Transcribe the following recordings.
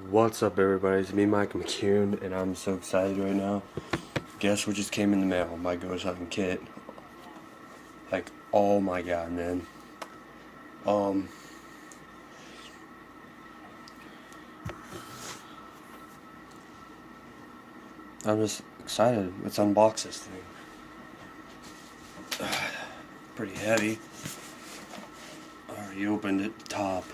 What's up, everybody? It's me, Mike McCune, and I'm so excited right now. Guess what just came in the mail? My ghost hunting kit. Like, oh my god, man. I'm just excited. Let's unbox this thing. Pretty heavy. Already opened it, the top.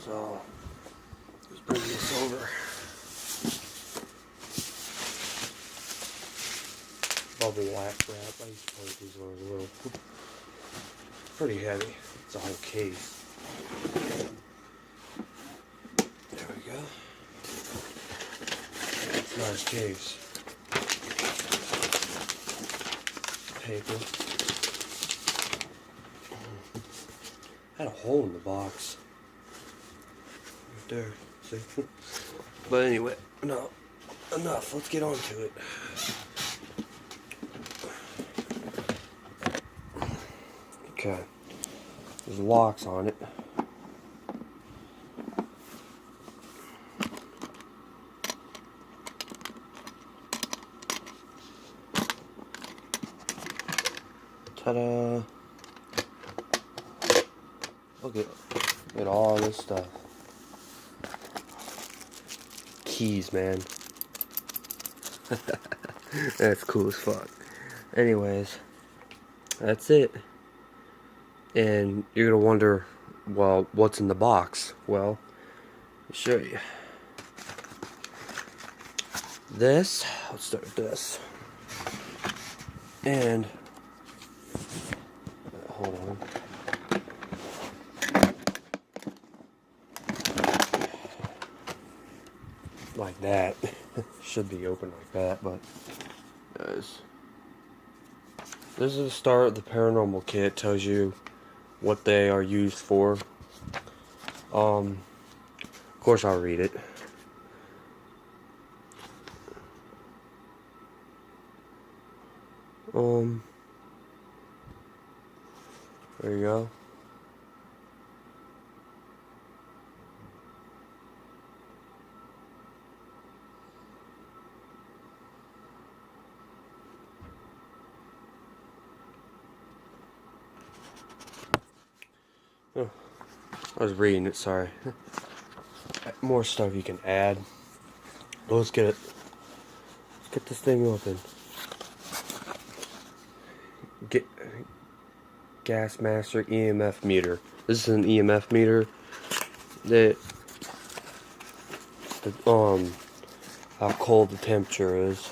So, let's bring this over. Bubble wrap. I used to play with these when I was little. Pretty heavy. It's a whole case. There we go. It's a nice case. Paper. Had a hole in the box. Right there. See? But anyway, no. Enough. Let's get on to it. Okay. There's locks on it. Ta-da! Look at all this stuff. Keys, man. That's cool as fuck. Anyways, that's it. And you're gonna wonder, well, what's in the box? Well, I'll show you. This, let's start with this. And, hold on. Like that. Should be open like that, but guys, this is the start of the paranormal kit. It tells you what they are used for. Of course I'll read it. There you go. Oh, I was reading it, sorry. More stuff you can add. But let's get it. Let's get this thing open. Get Gas Master EMF meter. This is an EMF meter that how cold the temperature is.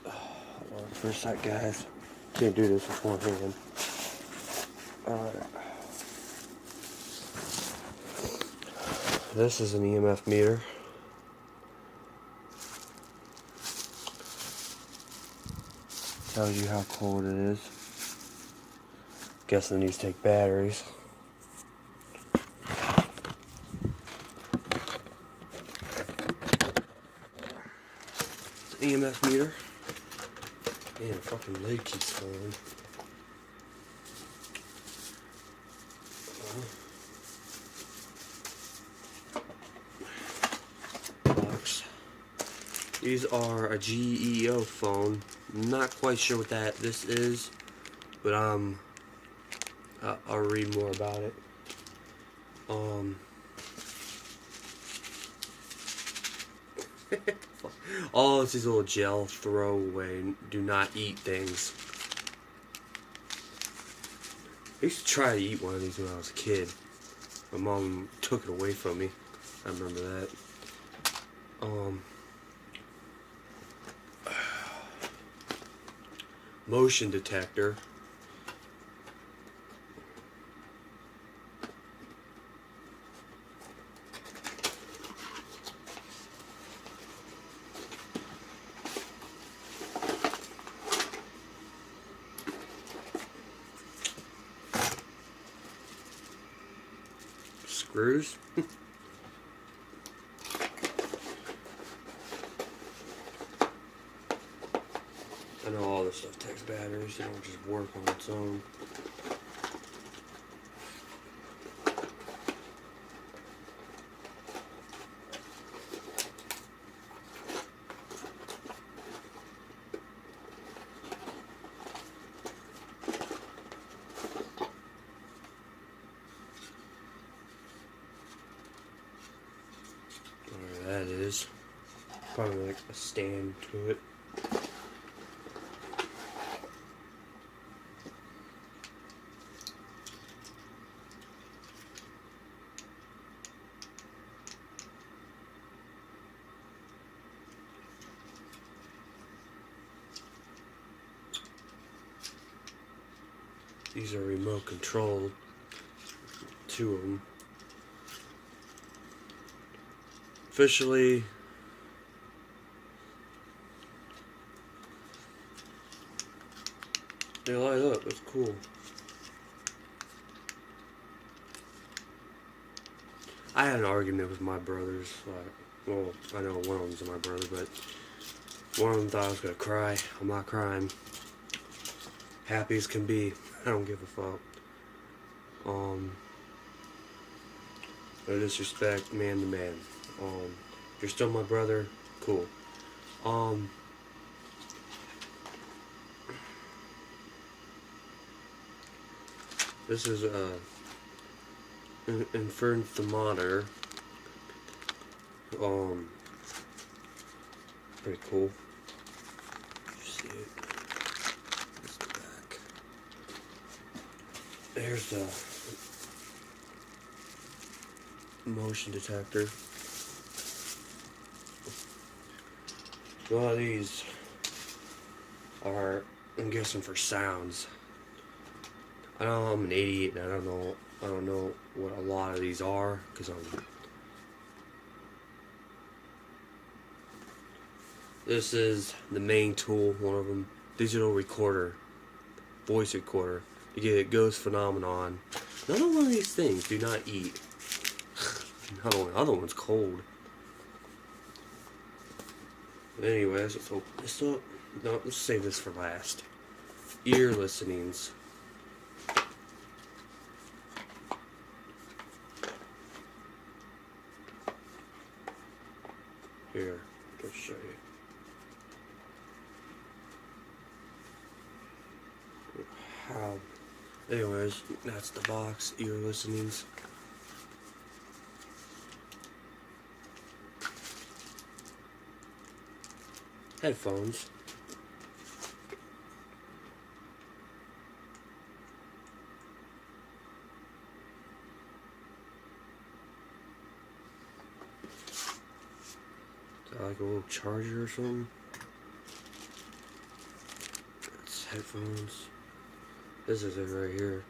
Hold on for a sec, guys. Can't do this with one hand. Alright. This is an EMF meter. Tells you how cold it is. Guessing these take batteries. It's an EMF meter. Man, the fucking lid keeps falling. Box. These are a GEO phone. Not quite sure what this is, but I'll read more about it. All of these little gel throwaway, do not eat things. I used to try to eat one of these when I was a kid. My mom took it away from me. I remember that. Motion detector. Screws. I know all this stuff takes batteries, it don't just work on its own. that is. Probably like a stand to it. These are remote controlled. 2 of them. Officially, they light up. It's cool. I had an argument with my brothers. Well, I know one of them's my brother, but one of them thought I was gonna cry. I'm not crying. Happy as can be. I don't give a fuck. No disrespect, man to man. If you're still my brother, cool. This is an infrared thermometer. Pretty cool. You see it? That's the back. There's the motion detector. A lot of these are, I'm guessing, for sounds. I know I'm an idiot and I don't know what a lot of these are, because this is the main tool, one of them. Digital recorder, voice recorder. You get Ghost Phenomenon. Another one of these things do not eat. Another one, the other one's cold. But anyways, let's open this up. No, let's save this for last. Ear listenings. Here, let's show you. How? Anyways, that's the box. Ear listenings. Headphones. Is that like a little charger or something? That's headphones. This is it right here.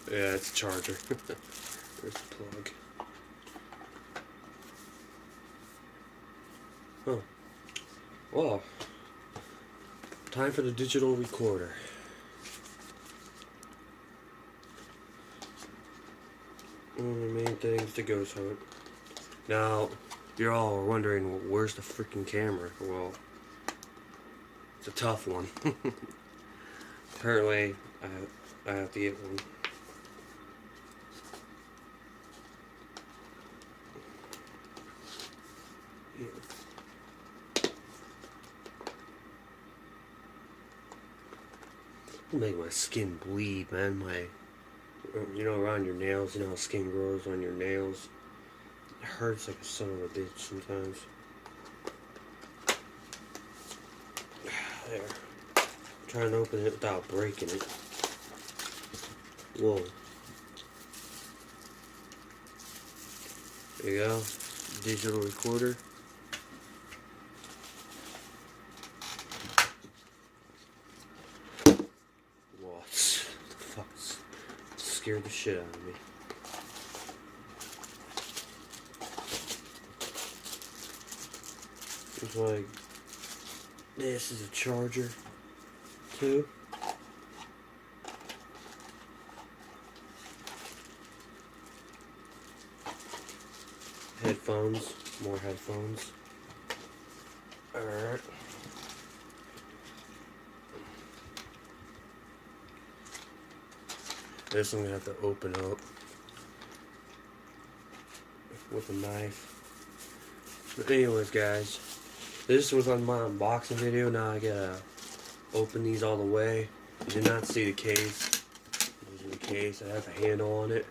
Yeah, it's a charger. There's the plug. Huh. Well, time for the digital recorder. One of the main things to Ghost Hunt. Now, you're all wondering, well, where's the freaking camera? Well, it's a tough one. Apparently, I have to get one. Here. It'll make my skin bleed, man. You know, around your nails, you know how skin grows on your nails? It hurts like a son of a bitch sometimes. There. I'm trying to open it without breaking it. Whoa. There you go. Digital recorder. What the fuck? Scared the shit out of me. It's like, this is a charger too. Headphones, more headphones. Alright. This I'm gonna have to open up with a knife. But anyways, guys, this was on my unboxing video. Now I gotta open these all the way. You did not see the case. This is the case. I have a handle on it.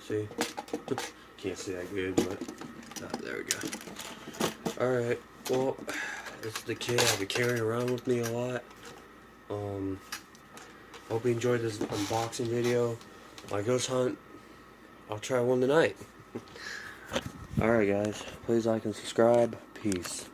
See? Can't see that good, but there we go. Alright, well, this is the kit I'll be carrying around with me a lot. Hope you enjoyed this unboxing video. My ghost hunt, I'll try one tonight. Alright guys, please like and subscribe. Peace.